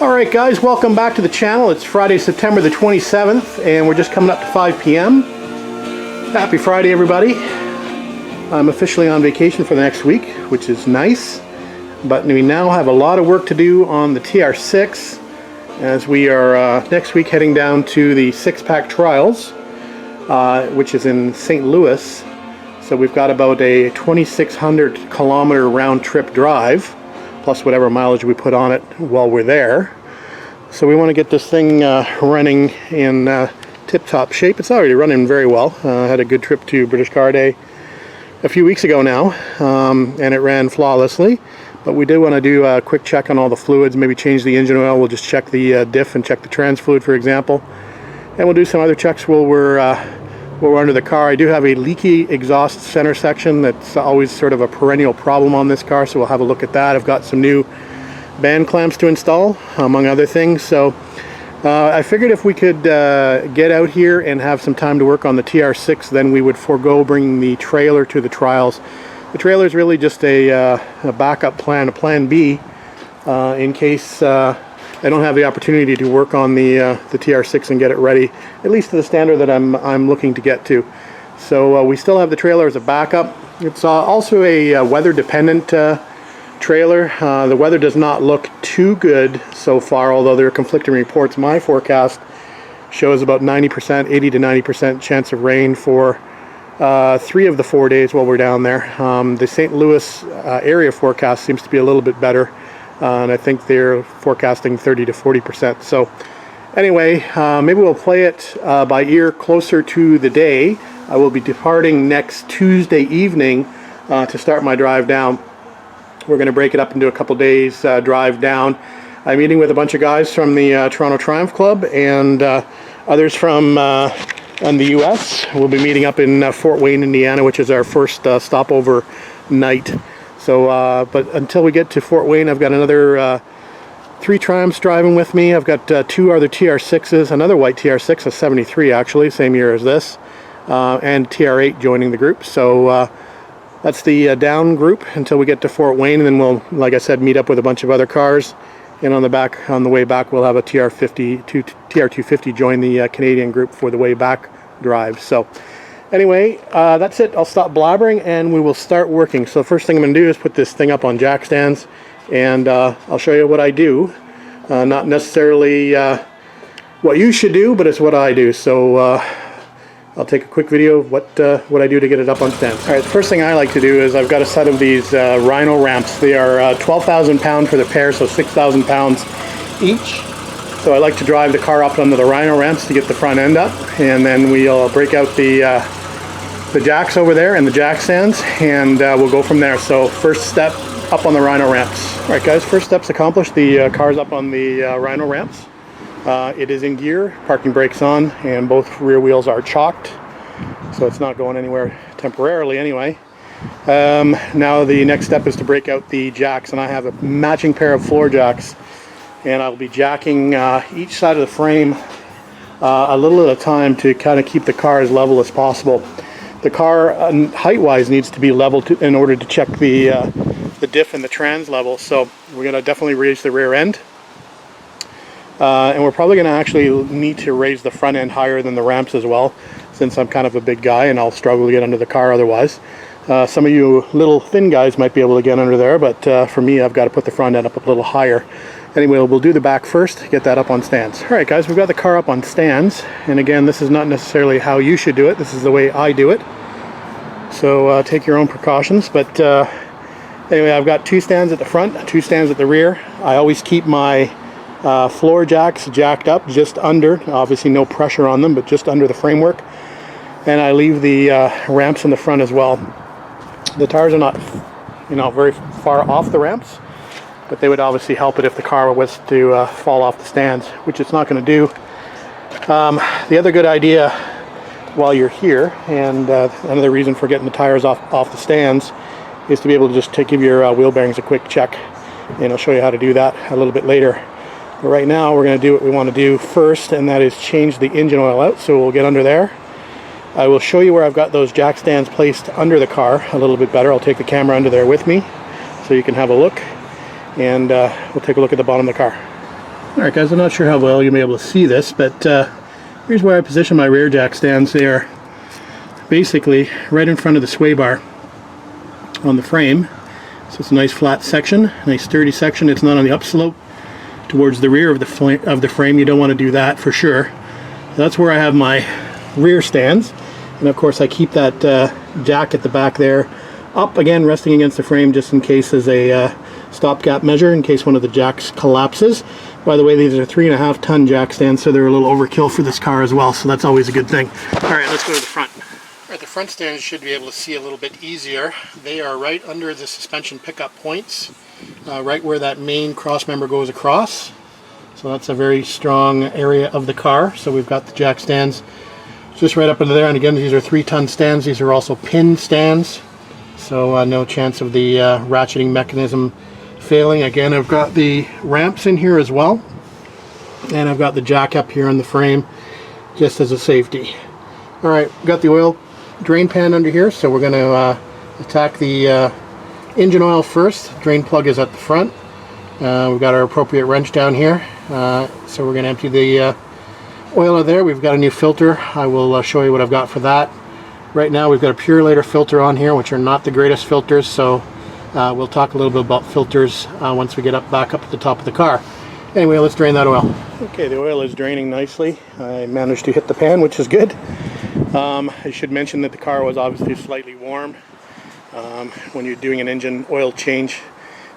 Alright guys, welcome back to the channel. It's Friday, September the 27th, and we're just coming up to 5 p.m. Happy Friday, everybody. I'm officially on vacation for the next week, which is nice. But we now have a lot of work to do on the TR6, as we are next week heading down to the six-pack trials, which is in St. Louis. So we've got about a 2,600 kilometer round trip drive, plus whatever mileage we put on it while we're there. So we want to get this thing running in tip-top shape. It's already running very well. I had a good trip to British Car Day a few weeks ago now, and it ran flawlessly. But we do want to do a quick check on all the fluids, maybe change the engine oil. We'll just check the diff and check the trans fluid, for example. And we'll do some other checks while we're under the car. I do have a leaky exhaust center section that's always sort of a perennial problem on this car, so we'll have a look at that. I've got some new band clamps to install, among other things. So I figured if we could get out here and have some time to work on the TR6, then we would forego bringing the trailer to the trials. The trailer is really just a backup plan, a plan B, in case I don't have the opportunity to work on the TR6 and get it ready, at least to the standard that I'm looking to get to. So we still have the trailer as a backup. It's also a weather-dependent trailer. The weather does not look too good so far, although there are conflicting reports. My forecast shows about 90%, 80 to 90% chance of rain for 3 of the 4 days while we're down there. The St. Louis area forecast seems to be a little bit better. And I think they're forecasting 30 to 40%. So anyway, maybe we'll play it by ear closer to the day. I will be departing next Tuesday evening to start my drive down. We're going to break it up into a couple days drive down. I'm meeting with a bunch of guys from the Toronto Triumph Club and others from in the US. We'll be meeting up in Fort Wayne, Indiana, which is our first stopover night. So, but until we get to Fort Wayne, I've got another 3 Triumphs driving with me. I've got 2 other TR6s, another white TR6, a 73 actually, same year as this, and TR8 joining the group. So that's the down group until we get to Fort Wayne, and then we'll, like I said, meet up with a bunch of other cars. And on the way back, we'll have a TR250 join the Canadian group for the way back drive. So anyway, that's it. I'll stop blabbering and we will start working. So first thing I'm going to do is put this thing up on jack stands, and I'll show you what I do. Not necessarily what you should do, but it's what I do. So I'll take a quick video of what I do to get it up on stands. All right, the first thing I like to do is I've got a set of these Rhino Ramps. They are 12,000 pound for the pair, so 6,000 pounds each. So I like to drive the car up onto the Rhino Ramps to get the front end up, and then we'll break out the jacks over there and the jack stands, and we'll go from there. So first step, up on the Rhino Ramps. All right guys, first step's accomplished. The car's up on the Rhino Ramps. It is in gear, parking brakes on, and both rear wheels are chocked, so it's not going anywhere temporarily anyway. Now the next step is to break out the jacks, and I have a matching pair of floor jacks, and I'll be jacking each side of the frame a little at a time to kind of keep the car as level as possible. The car height-wise needs to be level in order to check the diff and the trans level, so we're going to definitely raise the rear end. And we're probably going to actually need to raise the front end higher than the ramps as well, since I'm kind of a big guy and I'll struggle to get under the car otherwise. Some of you little thin guys might be able to get under there, but for me, I've got to put the front end up a little higher. Anyway, we'll do the back first, get that up on stands. All right, guys, we've got the car up on stands. And again, this is not necessarily how you should do it. This is the way I do it. So take your own precautions. But anyway, I've got 2 stands at the front, 2 stands at the rear. I always keep my floor jacks jacked up just under, obviously no pressure on them, but just under the framework. And I leave the ramps in the front as well. The tires are not, very far off the ramps, but they would obviously help it if the car was to fall off the stands, which it's not going to do. The other good idea while you're here, and another reason for getting the tires off the stands, is to be able to just give your wheel bearings a quick check, and I'll show you how to do that a little bit later. But right now we're going to do what we want to do first, and that is change the engine oil out. So we'll get under there. I will show you where I've got those jack stands placed under the car a little bit better. I'll take the camera under there with me so you can have a look, and we'll take a look at the bottom of the car. Alright guys, I'm not sure how well you'll be able to see this, but here's where I position my rear jack stands. They are basically right in front of the sway bar on the frame. So it's a nice flat section, nice sturdy section. It's not on the upslope towards the rear of the frame. You don't want to do that for sure. That's where I have my rear stands. And of course I keep that jack at the back there up, again resting against the frame just in case as a stopgap measure, in case one of the jacks collapses. By the way, these are 3.5 ton jack stands, so they're a little overkill for this car as well, so that's always a good thing. Alright, let's go to the front. Alright, the front stands should be able to see a little bit easier. They are right under the suspension pickup points, right where that main cross member goes across. So that's a very strong area of the car. So we've got the jack stands just right up into there, and again these are 3-ton stands. These are also pin stands, so no chance of the ratcheting mechanism failing. Again, I've got the ramps in here as well, and I've got the jack up here on the frame just as a safety. Alright, got the oil drain pan under here, so we're going to attack the engine oil first. Drain plug is at the front. We've got our appropriate wrench down here, so we're going to empty the oil out of there. We've got a new filter. I will show you what I've got for that. Right now we've got a Purelator filter on here, which are not the greatest filters, so we'll talk a little bit about filters once we get back up at the top of the car. Anyway, let's drain that oil. Okay, the oil is draining nicely. I managed to hit the pan, which is good. I should mention that the car was obviously slightly warm. When you're doing an engine oil change,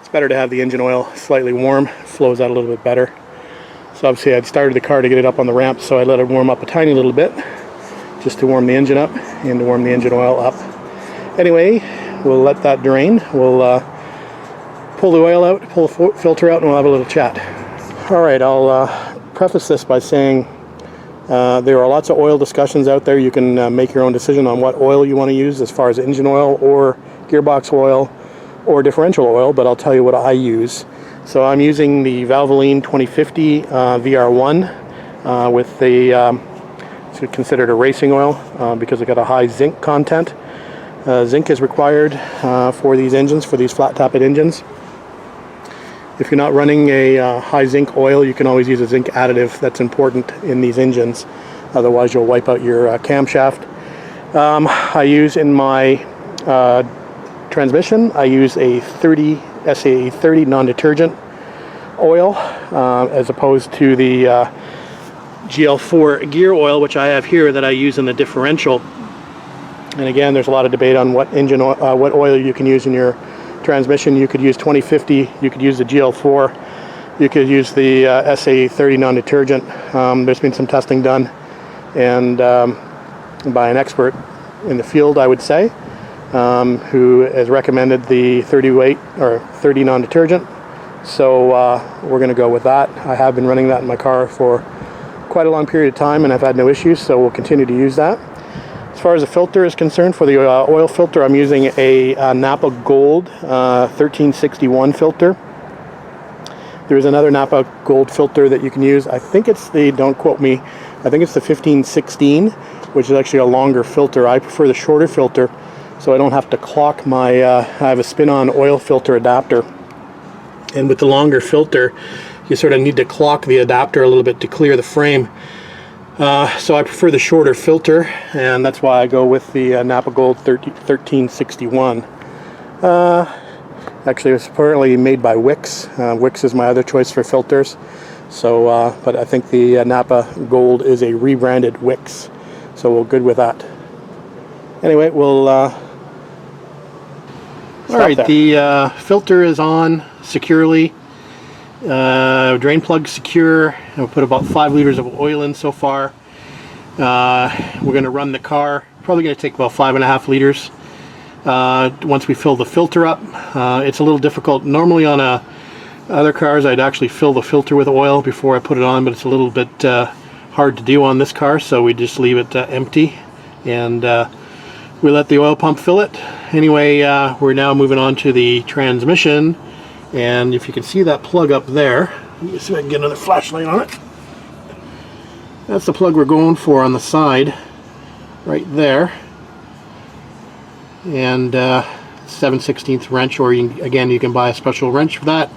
it's better to have the engine oil slightly warm. It flows out a little bit better. So obviously I'd started the car to get it up on the ramp, so I let it warm up a tiny little bit just to warm the engine up and to warm the engine oil up. Anyway, we'll let that drain. We'll pull the oil out, pull the filter out, and we'll have a little chat. Alright, I'll preface this by saying there are lots of oil discussions out there. You can make your own decision on what oil you want to use as far as engine oil or gearbox oil or differential oil, but I'll tell you what I use. So I'm using the Valvoline 2050 VR1 with the it's considered a racing oil because it got a high zinc content. Zinc is required for these engines, for these flat-tapped engines. If you're not running a high zinc oil, you can always use a zinc additive. That's important in these engines. Otherwise, you'll wipe out your camshaft. I use in my transmission, I use a SAE 30 non-detergent oil as opposed to the GL4 gear oil, which I have here that I use in the differential. And again, there's a lot of debate on what engine what oil you can use in your transmission. You could use 2050, you could use the GL4, you could use the SAE 30 non-detergent. There's been some testing done, and by an expert in the field, I would say, who has recommended the 30 weight or 30 non-detergent. So we're going to go with that. I have been running that in my car for quite a long period of time, and I've had no issues, so we'll continue to use that. As far as the filter is concerned, for the oil filter, I'm using a Napa Gold 1361 filter. There is another Napa Gold filter that you can use. I think it's the, don't quote me, I think it's the 1516, which is actually a longer filter. I prefer the shorter filter, so I don't have to clock my, I have a spin-on oil filter adapter. And with the longer filter, you sort of need to clock the adapter a little bit to clear the frame. So I prefer the shorter filter, and that's why I go with the Napa Gold 1361. Actually, it's apparently made by Wix. Wix is my other choice for filters. So, but I think the Napa Gold is a rebranded Wix. So we're good with that. Anyway, we'll... Alright, the filter is on securely. Drain plug secure. We'll put about 5 liters of oil in so far. We're going to run the car. Probably going to take about 5.5 liters. Once we fill the filter up, it's a little difficult. Normally on other cars I'd actually fill the filter with oil before I put it on, but it's a little bit hard to do on this car, so we just leave it empty, and we let the oil pump fill it. Anyway, we're now moving on to the transmission, and if you can see that plug up there, let me see if I can get another flashlight on it. That's the plug we're going for on the side, right there. And 7/16 wrench, or again you can buy a special wrench for that.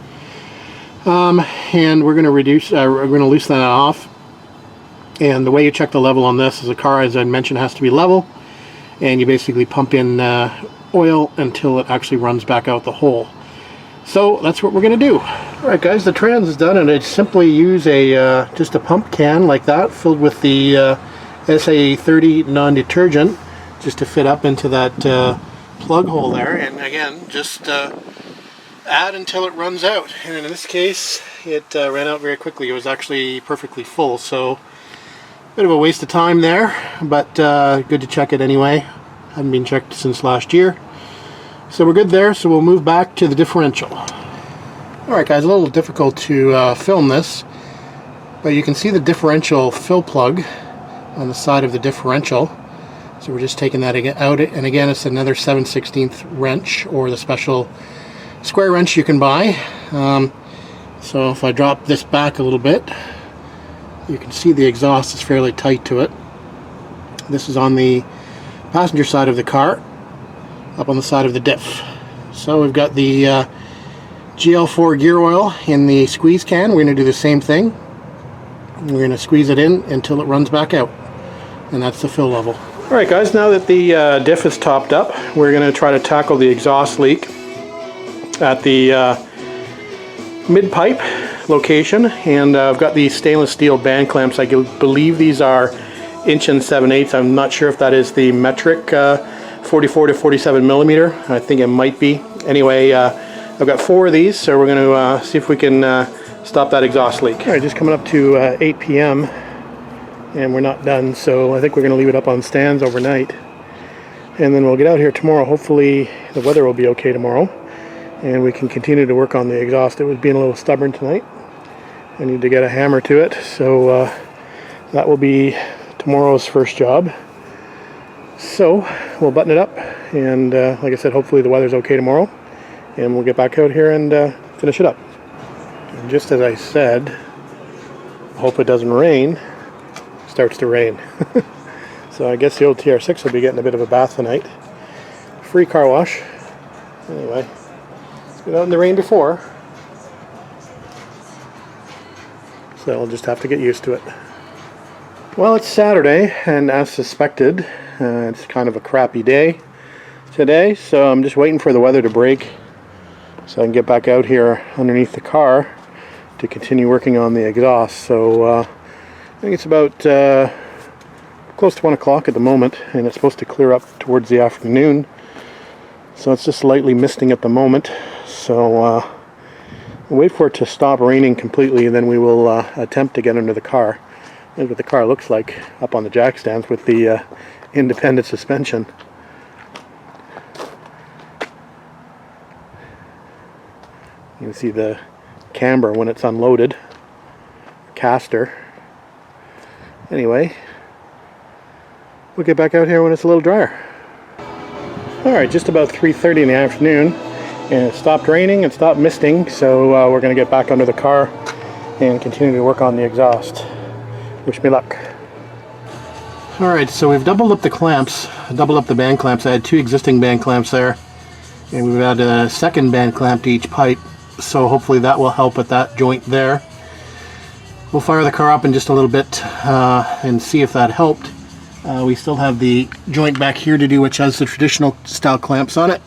And we're going to loosen that off. And the way you check the level on this is the car, as I mentioned, has to be level, and you basically pump in oil until it actually runs back out the hole. So that's what we're going to do. Alright guys, the trans is done, and I simply use just a pump can like that filled with the SA30 non-detergent just to fit up into that plug hole there, and again just add until it runs out. And in this case it ran out very quickly. It was actually perfectly full, so bit of a waste of time there, but good to check it anyway. Hadn't been checked since last year. So we're good there, so we'll move back to the differential. Alright guys, a little difficult to film this, but you can see the differential fill plug on the side of the differential. So we're just taking that out, and again it's another 7/16 wrench, or the special square wrench you can buy. So if I drop this back a little bit, you can see the exhaust is fairly tight to it. This is on the passenger side of the car, up on the side of the diff. So we've got the GL4 gear oil in the squeeze can. We're going to do the same thing. We're going to squeeze it in until it runs back out, and that's the fill level. Alright guys, now that the diff is topped up, we're going to try to tackle the exhaust leak at the mid-pipe location, and I've got these stainless steel band clamps. I believe these are 1 7/8". I'm not sure if that is the metric 44 to 47 millimeter. I think it might be. Anyway, I've got 4 of these, so we're going to see if we can stop that exhaust leak. Alright, just coming up to 8 p.m. and we're not done, so I think we're going to leave it up on stands overnight, and then we'll get out here tomorrow. Hopefully the weather will be okay tomorrow, and we can continue to work on the exhaust. It was being a little stubborn tonight. I need to get a hammer to it, so that will be tomorrow's first job. So we'll button it up, and like I said, hopefully the weather's okay tomorrow, and we'll get back out here and finish it up. And just as I said, hope it doesn't rain. It starts to rain. So I guess the old TR6 will be getting a bit of a bath tonight. Free car wash. Anyway, it's been out in the rain before, so I'll just have to get used to it. Well, it's Saturday, and as suspected, it's kind of a crappy day today, so I'm just waiting for the weather to break so I can get back out here underneath the car to continue working on the exhaust. So I think it's about close to 1 o'clock at the moment, and it's supposed to clear up towards the afternoon, so it's just lightly misting at the moment. So we'll wait for it to stop raining completely, and then we will attempt to get under the car. That's what the car looks like up on the jack stands with the independent suspension. You can see the camber when it's unloaded, caster. Anyway, we'll get back out here when it's a little drier. Alright, just about 3:30 in the afternoon, and it stopped raining and stopped misting, so we're going to get back under the car and continue to work on the exhaust. Wish me luck. Alright, so we've doubled up the clamps, doubled up the band clamps. I had 2 existing band clamps there, and we've added a second band clamp to each pipe, so hopefully that will help at that joint there. We'll fire the car up in just a little bit and see if that helped. We still have the joint back here to do, which has the traditional style clamps on it.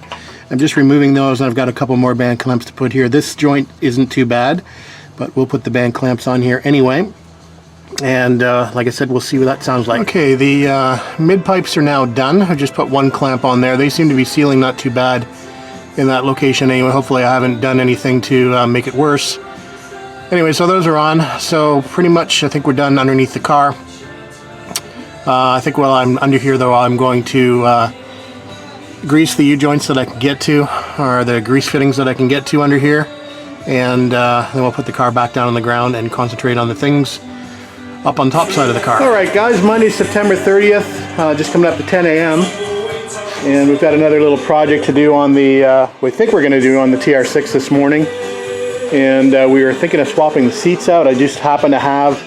I'm just removing those, and I've got a couple more band clamps to put here. This joint isn't too bad, but we'll put the band clamps on here anyway. And like I said, we'll see what that sounds like. Okay, the mid pipes are now done. I just put 1 clamp on there. They seem to be sealing not too bad in that location anyway. Hopefully I haven't done anything to make it worse. Anyway, so those are on. So pretty much I think we're done underneath the car. I think while I'm under here though, I'm going to grease the U-joints that I can get to, or the grease fittings that I can get to under here. And then we'll put the car back down on the ground and concentrate on the things up on top side of the car. Alright guys, Monday, September 30th, just coming up to 10 a.m. And we've got another little project to do on the, we think we're going to do on the TR6 this morning. And we were thinking of swapping the seats out. I just happen to have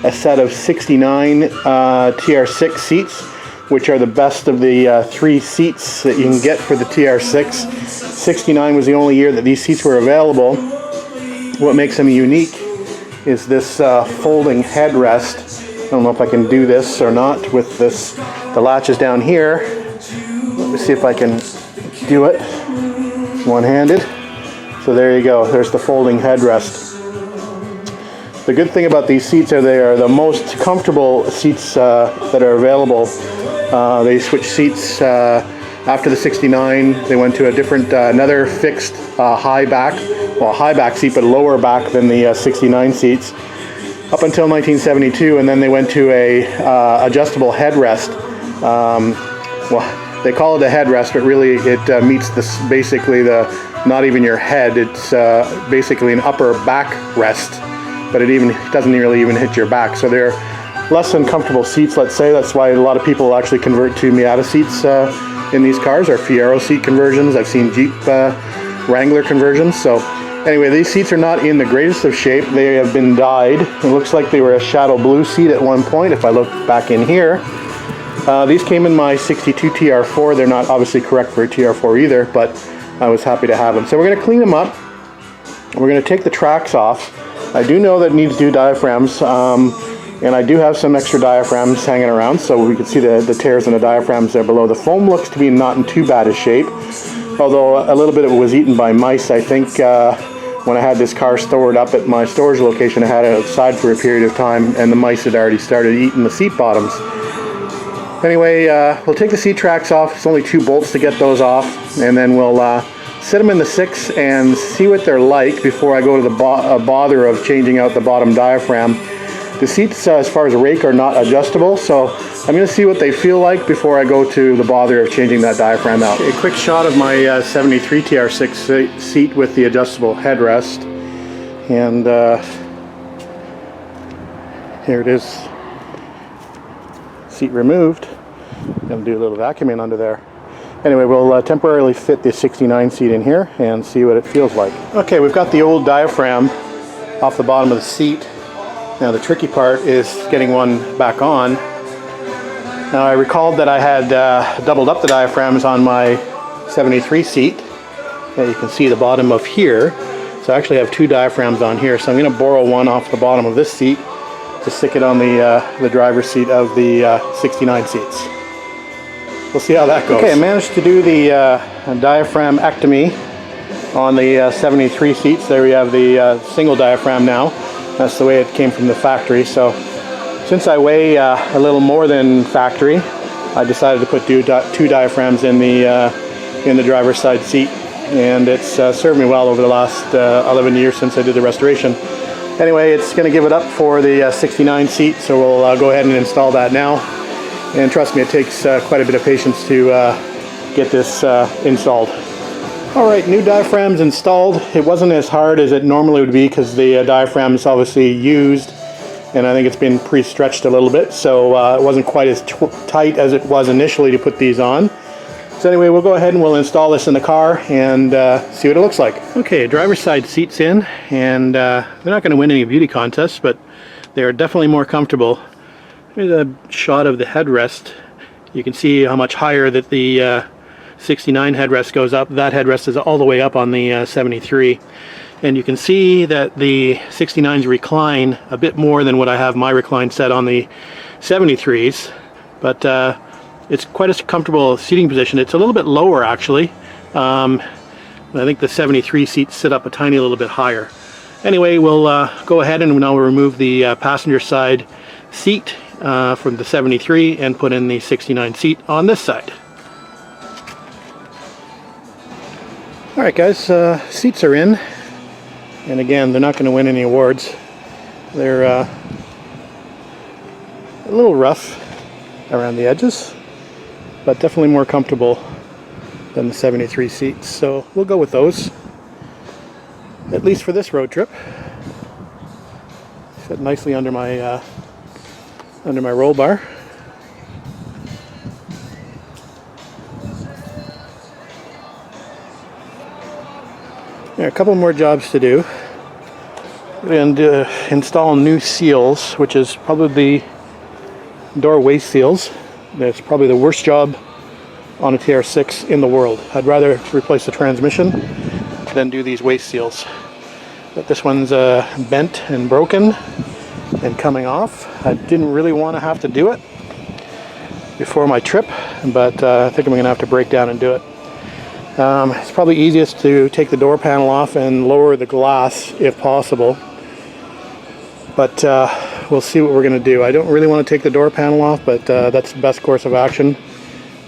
a set of 69 TR6 seats, which are the best of the 3 seats that you can get for the TR6. 69 was the only year that these seats were available. what makes them unique is this folding headrest. I don't know if I can do this or not with this. The latch is down here. Let me see if I can do it one-handed. So there you go. There's the folding headrest. The good thing about these seats are they are the most comfortable seats that are available. They switched seats after the 69. They went to a different, another fixed high back seat, but lower back than the 69 seats, up until 1972, and then they went to a adjustable headrest. Well, they call it a headrest, but really it meets this basically not even your head. It's basically an upper back rest, but it doesn't really even hit your back. So they're less than comfortable seats, let's say. That's why a lot of people actually convert to Miata seats in these cars, or Fiero seat conversions. I've seen Jeep Wrangler conversions. So anyway, these seats are not in the greatest of shape. They have been dyed. It looks like they were a shadow blue seat at one point, if I look back in here. These came in my 62 TR4. They're not obviously correct for a TR4 either, but I was happy to have them. So we're going to clean them up. We're going to take the tracks off. I do know that it needs new diaphragms, and I do have some extra diaphragms hanging around, so we can see the tears in the diaphragms there below. The foam looks to be not in too bad a shape, although a little bit of it was eaten by mice. I think when I had this car stored up at my storage location, I had it outside for a period of time, and the mice had already started eating the seat bottoms. Anyway, we'll take the seat tracks off. It's only 2 bolts to get those off, and then we'll set them in the 6 and see what they're like before I go to the bother of changing out the bottom diaphragm. The seats, as far as rake, are not adjustable, so I'm going to see what they feel like before I go to the bother of changing that diaphragm out. A quick shot of my 73 TR6 seat with the adjustable headrest, and here it is. Seat removed. Going to do a little vacuuming under there. Anyway, we'll temporarily fit the 69 seat in here and see what it feels like. Okay, we've got the old diaphragm off the bottom of the seat. Now the tricky part is getting one back on. Now I recalled that I had doubled up the diaphragms on my 73 seat. Now you can see the bottom of here. So I actually have 2 diaphragms on here. So I'm going to borrow one off the bottom of this seat to stick it on the driver's seat of the 69 seats. We'll see how that goes. Okay, I managed to do the diaphragmectomy on the 73 seats. There we have the single diaphragm now. That's the way it came from the factory. So since I weigh a little more than factory, I decided to put 2 diaphragms in the driver's side seat, and it's served me well over the last 11 years since I did the restoration. Anyway, it's going to give it up for the 69 seat, so we'll go ahead and install that now. And trust me, it takes quite a bit of patience to get this installed. Alright, new diaphragms installed. It wasn't as hard as it normally would be because the diaphragm is obviously used, and I think it's been pre-stretched a little bit, so it wasn't quite as tight as it was initially to put these on. So anyway, we'll go ahead and we'll install this in the car and see what it looks like. Okay, driver's side seats in, and they're not going to win any beauty contests, but they're definitely more comfortable. Here's a shot of the headrest. You can see how much higher that the 69 headrest goes up. That headrest is all the way up on the 73. And you can see that the 69s recline a bit more than what I have my recline set on the 73s. But it's quite a comfortable seating position. It's a little bit lower actually. I think the 73 seats sit up a tiny little bit higher. Anyway, we'll go ahead and now we'll remove the passenger side seat from the 73 and put in the 69 seat on this side. Alright guys, seats are in, and again, they're not going to win any awards. They're a little rough around the edges, but definitely more comfortable than the 73 seats, so we'll go with those, at least for this road trip. Fit nicely under my roll bar. There are a couple more jobs to do. And install new seals, which is probably the door waste seals. That's probably the worst job on a TR6 in the world. I'd rather replace the transmission than do these waste seals. But this one's bent and broken and coming off. I didn't really want to have to do it before my trip, but I think I'm going to have to break down and do it. It's probably easiest to take the door panel off and lower the glass if possible, but we'll see what we're going to do. I don't really want to take the door panel off, but that's the best course of action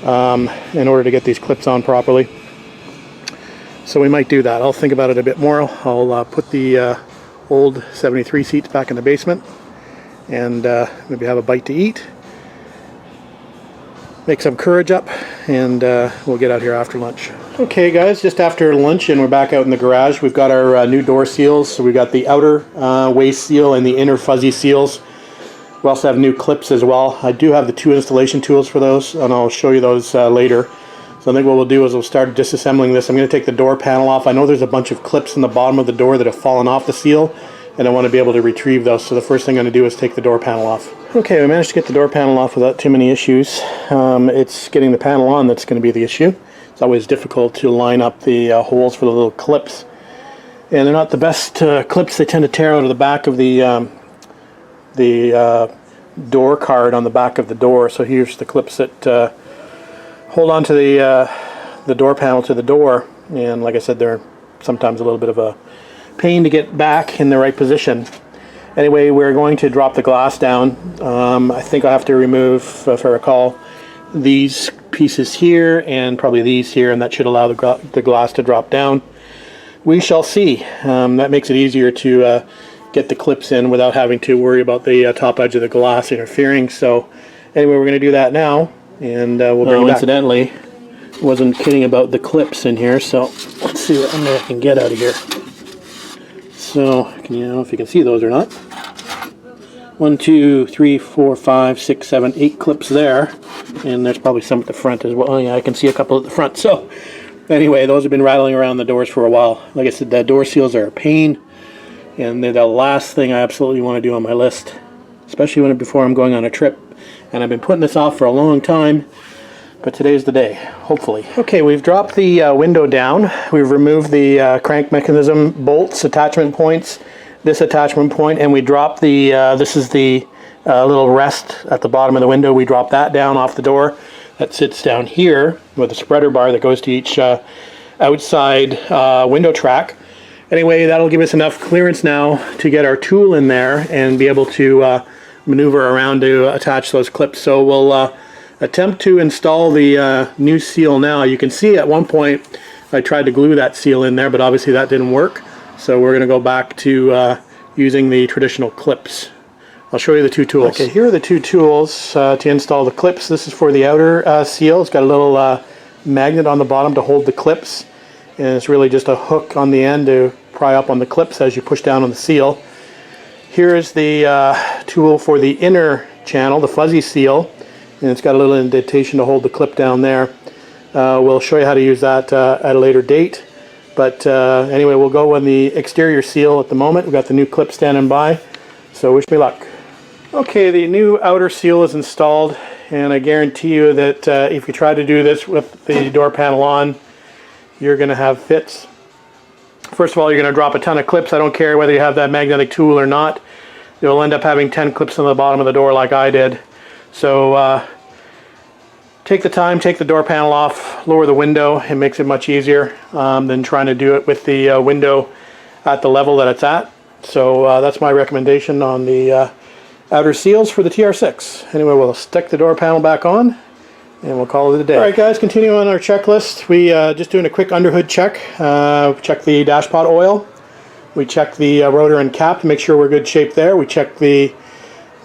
in order to get these clips on properly. So we might do that. I'll think about it a bit more. I'll put the old 73 seats back in the basement and maybe have a bite to eat, make some courage up, and we'll get out here after lunch. Okay guys, just after lunch and we're back out in the garage. We've got our new door seals. So we've got the outer waste seal and the inner fuzzy seals. We also have new clips as well. I do have the 2 installation tools for those, and I'll show you those later. So I think what we'll do is we'll start disassembling this. I'm going to take the door panel off. I know there's a bunch of clips in the bottom of the door that have fallen off the seal, and I want to be able to retrieve those. So the first thing I'm going to do is take the door panel off. Okay, we managed to get the door panel off without too many issues. It's getting the panel on that's going to be the issue. It's always difficult to line up the holes for the little clips. And they're not the best clips. They tend to tear out of the back of the door card on the back of the door. So here's the clips that hold on to the door panel to the door, and like I said, they're sometimes a little bit of a pain to get back in the right position. Anyway, we're going to drop the glass down. I think I have to remove, if I recall, these pieces here and probably these here, and that should allow the glass to drop down. We shall see. That makes it easier to get the clips in without having to worry about the top edge of the glass interfering. So anyway, we're going to do that now. And we'll bring it back. Incidentally, wasn't kidding about the clips in here, so let's see what I can get out of here. So, I don't know if you can see those or not. 1, 2, 3, 4, 5, 6, 7, 8 clips there, and there's probably some at the front as well. Oh yeah, I can see a couple at the front. So, anyway, those have been rattling around the doors for a while. Like I said, the door seals are a pain, and they're the last thing I absolutely want to do on my list, especially before I'm going on a trip. And I've been putting this off for a long time, but today's the day, hopefully. Okay, we've dropped the window down. We've removed the crank mechanism bolts, attachment points, this attachment point, and we dropped the, this is the little rest at the bottom of the window. We dropped that down off the door. That sits down here with a spreader bar that goes to each outside window track. Anyway, that'll give us enough clearance now to get our tool in there and be able to maneuver around to attach those clips. So we'll attempt to install the new seal now. You can see at one point I tried to glue that seal in there, but obviously that didn't work. So we're going to go back to using the traditional clips. I'll show you the 2 tools. Okay, here are the 2 tools to install the clips. This is for the outer seal. It's got a little magnet on the bottom to hold the clips, and it's really just a hook on the end to pry up on the clips as you push down on the seal. Here is the tool for the inner channel, the fuzzy seal, and it's got a little indentation to hold the clip down there. We'll show you how to use that at a later date. But anyway, we'll go on the exterior seal at the moment. We've got the new clip standing by, so wish me luck. Okay, the new outer seal is installed, and I guarantee you that if you try to do this with the door panel on, you're going to have fits. First of all, you're going to drop a ton of clips. I don't care whether you have that magnetic tool or not. You'll end up having 10 clips on the bottom of the door like I did. So take the time, take the door panel off, lower the window. It makes it much easier than trying to do it with the window at the level that it's at. So that's my recommendation on the outer seals for the TR6. Anyway, we'll stick the door panel back on, and we'll call it a day. Alright guys, continue on our checklist. We just doing a quick underhood check. Check the dashpot oil. We check the rotor and cap to make sure we're good shape there. We check the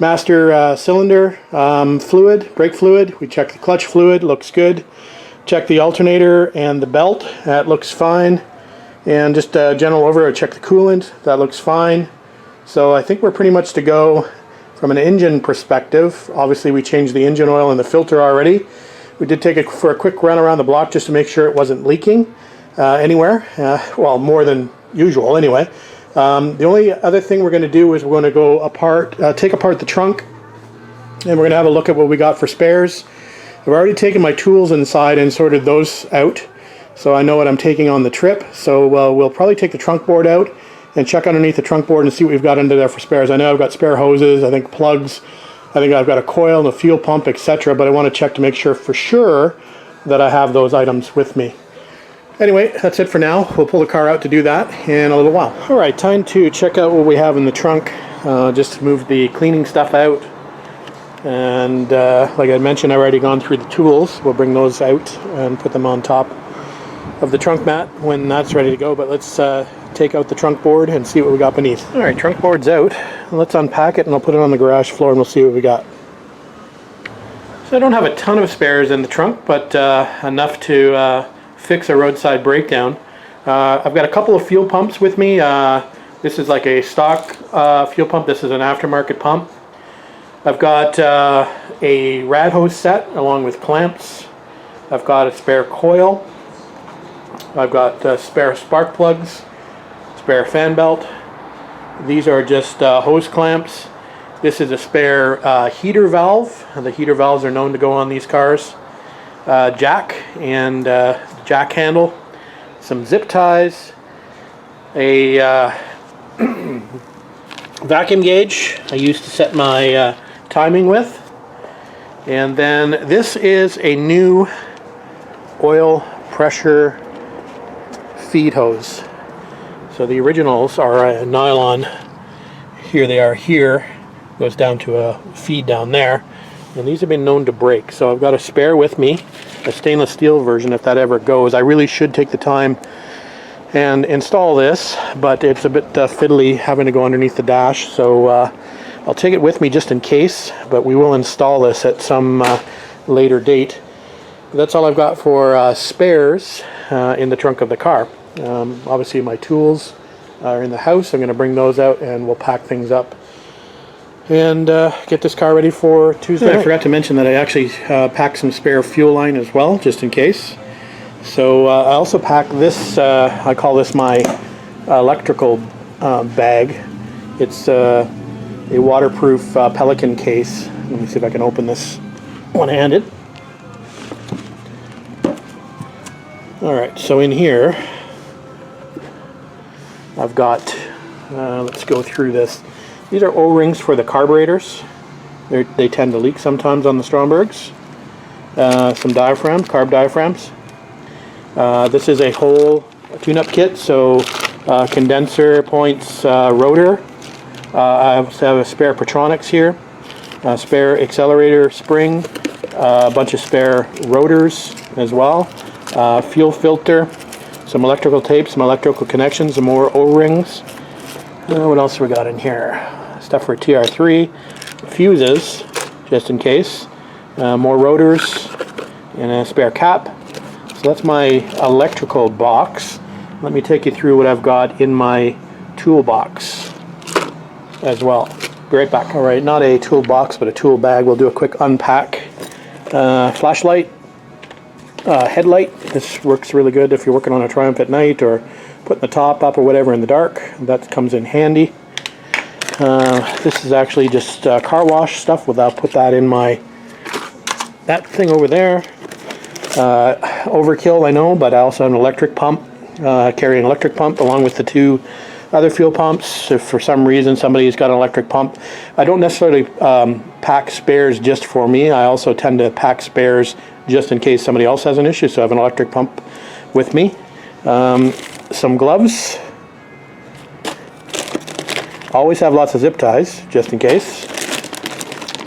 master cylinder fluid, brake fluid. We check the clutch fluid, looks good. Check the alternator and the belt, that looks fine. And just general over, check the coolant, that looks fine. So I think we're pretty much to go from an engine perspective. Obviously we changed the engine oil and the filter already. We did take it for a quick run around the block just to make sure it wasn't leaking anywhere. Well, more than usual anyway. The only other thing we're going to do is we're going to go apart, take apart the trunk, and we're going to have a look at what we got for spares. I've already taken my tools inside and sorted those out, so I know what I'm taking on the trip. So we'll probably take the trunk board out and check underneath the trunk board and see what we've got under there for spares. I know I've got spare hoses, I think plugs, I think I've got a coil and a fuel pump, etc. But I want to check to make sure for sure that I have those items with me. Anyway, that's it for now. We'll pull the car out to do that in a little while. Alright, time to check out what we have in the trunk. Just move the cleaning stuff out. And like I mentioned, I've already gone through the tools. We'll bring those out and put them on top of the trunk mat when that's ready to go. But let's take out the trunk board and see what we got beneath. Alright, trunk board's out. Let's unpack it and I'll put it on the garage floor and we'll see what we got. So I don't have a ton of spares in the trunk, but enough to fix a roadside breakdown. I've got a couple of fuel pumps with me. This is like a stock fuel pump. This is an aftermarket pump. I've got a rad hose set along with clamps. I've got a spare coil. I've got spare spark plugs, spare fan belt. These are just hose clamps. This is a spare heater valve. The heater valves are known to go on these cars. Jack and jack handle. Some zip ties. A vacuum gauge I used to set my timing with. And then this is a new oil pressure feed hose. So the originals are a nylon. Here they are here. Goes down to a feed down there. And these have been known to break. So I've got a spare with me, a stainless steel version if that ever goes. I really should take the time and install this, but it's a bit fiddly having to go underneath the dash. So I'll take it with me just in case, but we will install this at some later date. That's all I've got for spares in the trunk of the car. Obviously my tools are in the house. I'm going to bring those out and we'll pack things up and get this car ready for Tuesday night. I forgot to mention that I actually packed some spare fuel line as well, just in case. So I also packed this, I call this my electrical bag. It's a waterproof Pelican case. Let me see if I can open this one-handed. Alright, so in here I've got, let's go through this. These are O-rings for the carburetors. They tend to leak sometimes on the Strombergs. Some diaphragms, carb diaphragms. This is a whole tune-up kit, so condenser points, rotor. I also have a spare Petronics here, a spare accelerator spring, a bunch of spare rotors as well, fuel filter, some electrical tape, some electrical connections, some more O-rings. What else we got in here? Stuff for TR3, fuses, just in case, more rotors, and a spare cap. So that's my electrical box. Let me take you through what I've got in my toolbox as well. Be right back. Alright, not a toolbox, but a tool bag. We'll do a quick unpack. Flashlight, headlight. This works really good if you're working on a Triumph at night or putting the top up or whatever in the dark. That comes in handy. This is actually just car wash stuff. I'll put that in that thing over there. Overkill, I know, but I also have an electric pump. Carry an electric pump along with the two other fuel pumps. If for some reason somebody's got an electric pump, I don't necessarily pack spares just for me. I also tend to pack spares just in case somebody else has an issue, so I have an electric pump with me. Some gloves. Always have lots of zip ties, just in case.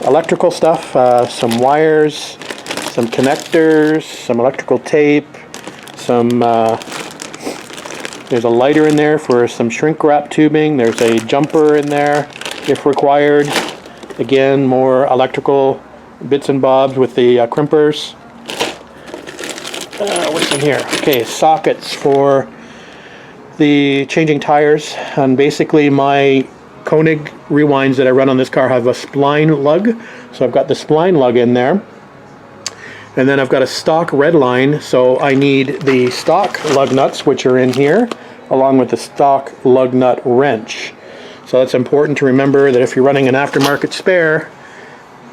Electrical stuff, some wires, some connectors, some electrical tape, there's a lighter in there for some shrink wrap tubing. There's a jumper in there if required. Again, more electrical bits and bobs with the crimpers. What's in here? Okay, sockets for the changing tires. And basically my Koenig rewinds that I run on this car have a spline lug. So I've got the spline lug in there. And then I've got a stock red line, so I need the stock lug nuts, which are in here, along with the stock lug nut wrench. So it's important to remember that if you're running an aftermarket spare,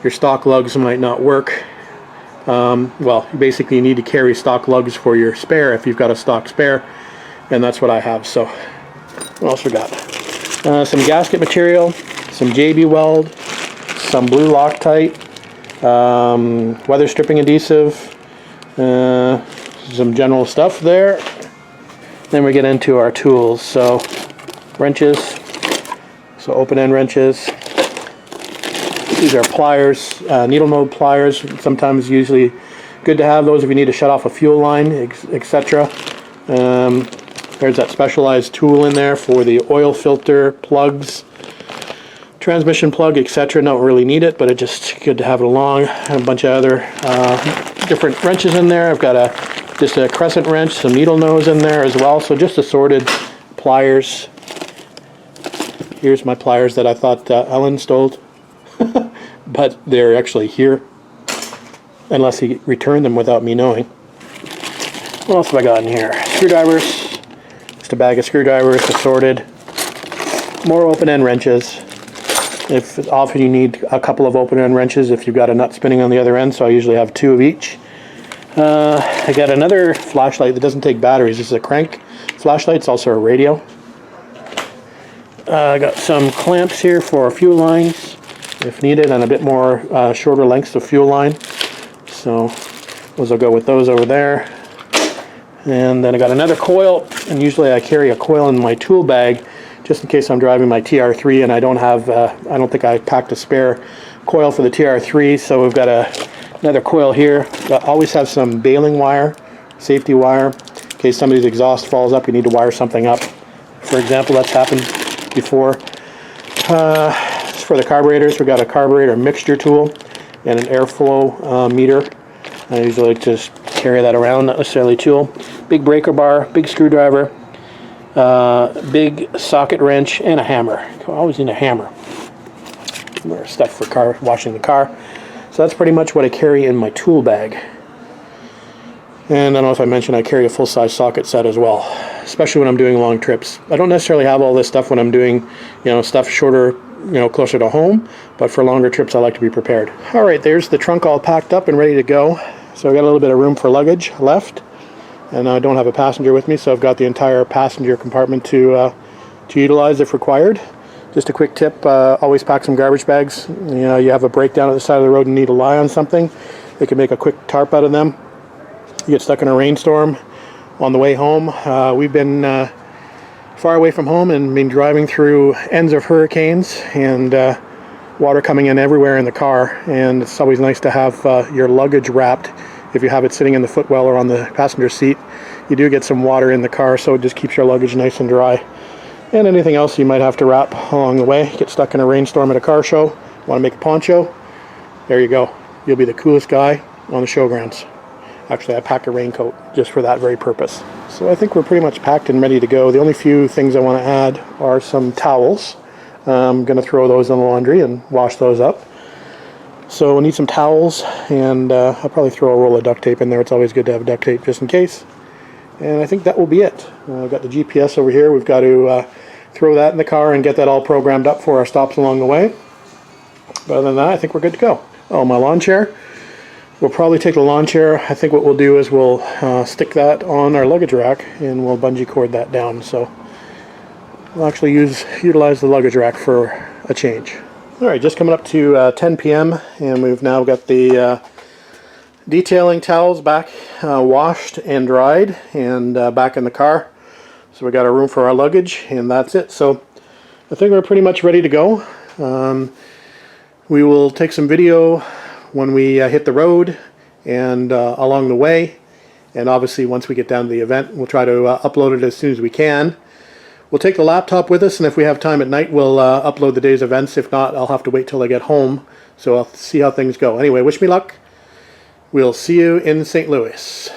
your stock lugs might not work. Well, basically you need to carry stock lugs for your spare if you've got a stock spare, and that's what I have. So What else we got? Some gasket material, some JB weld, some blue Loctite, weather stripping adhesive, some general stuff there. Then we get into our tools. So wrenches, so open end wrenches. These are pliers, needle nose pliers. Sometimes usually good to have those if you need to shut off a fuel line, etc. There's that specialized tool in there for the oil filter, plugs, transmission plug, etc. Don't really need it, but it's just good to have it along. A bunch of other different wrenches in there. I've got just a crescent wrench, some needle nose in there as well. So just assorted pliers. Here's my pliers that I thought Ellen stole, but they're actually here, unless he returned them without me knowing. What else have I got in here? Screwdrivers. Just a bag of screwdrivers assorted. More open end wrenches. If often you need a couple of open end wrenches if you've got a nut spinning on the other end, so I usually have 2 of each. I got another flashlight that doesn't take batteries. This is a crank flashlight. It's also a radio. I got some clamps here for fuel lines if needed, and a bit more shorter lengths of fuel line. So those will go with those over there. And then I got another coil, and usually I carry a coil in my tool bag just in case I'm driving my TR3 and I don't think I packed a spare coil for the TR3, so we've got another coil here. I always have some baling wire, safety wire, in case somebody's exhaust falls up, you need to wire something up. For example, that's happened before. For the carburetors, we've got a carburetor mixture tool and an airflow meter. I usually like to just carry that around, not necessarily tool. Big breaker bar, big screwdriver, big socket wrench, and a hammer. I always need a hammer. More stuff for washing the car. So that's pretty much what I carry in my tool bag. And I don't know if I mentioned I carry a full-size socket set as well, especially when I'm doing long trips. I don't necessarily have all this stuff when I'm doing, stuff shorter, closer to home, but for longer trips I like to be prepared. All right, there's the trunk all packed up and ready to go. So I've got a little bit of room for luggage left, and I don't have a passenger with me, so I've got the entire passenger compartment to utilize if required. Just a quick tip, always pack some garbage bags. You have a breakdown at the side of the road and need to lie on something, they can make a quick tarp out of them. You get stuck in a rainstorm on the way home. We've been far away from home and been driving through ends of hurricanes and water coming in everywhere in the car, and it's always nice to have your luggage wrapped. If you have it sitting in the footwell or on the passenger seat, you do get some water in the car, so it just keeps your luggage nice and dry. And anything else you might have to wrap along the way. Get stuck in a rainstorm at a car show, want to make a poncho, there you go. You'll be the coolest guy on the showgrounds. Actually, I packed a raincoat just for that very purpose. So I think we're pretty much packed and ready to go. The only few things I want to add are some towels. I'm going to throw those in the laundry and wash those up. So we'll need some towels, and I'll probably throw a roll of duct tape in there. It's always good to have duct tape just in case. And I think that will be it. I've got the GPS over here. We've got to throw that in the car and get that all programmed up for our stops along the way. But other than that, I think we're good to go. Oh, my lawn chair. We'll probably take the lawn chair. I think what we'll do is we'll stick that on our luggage rack and we'll bungee cord that down. So we'll actually utilize the luggage rack for a change. Alright, just coming up to 10 p.m. and we've now got the detailing towels back washed and dried and back in the car. So we got a room for our luggage, and that's it. So I think we're pretty much ready to go. We will take some video when we hit the road and along the way, and obviously once we get down to the event we'll try to upload it as soon as we can. We'll take the laptop with us, and if we have time at night we'll upload the day's events. If not, I'll have to wait till I get home, so I'll see how things go. Anyway, wish me luck. We'll see you in St. Louis.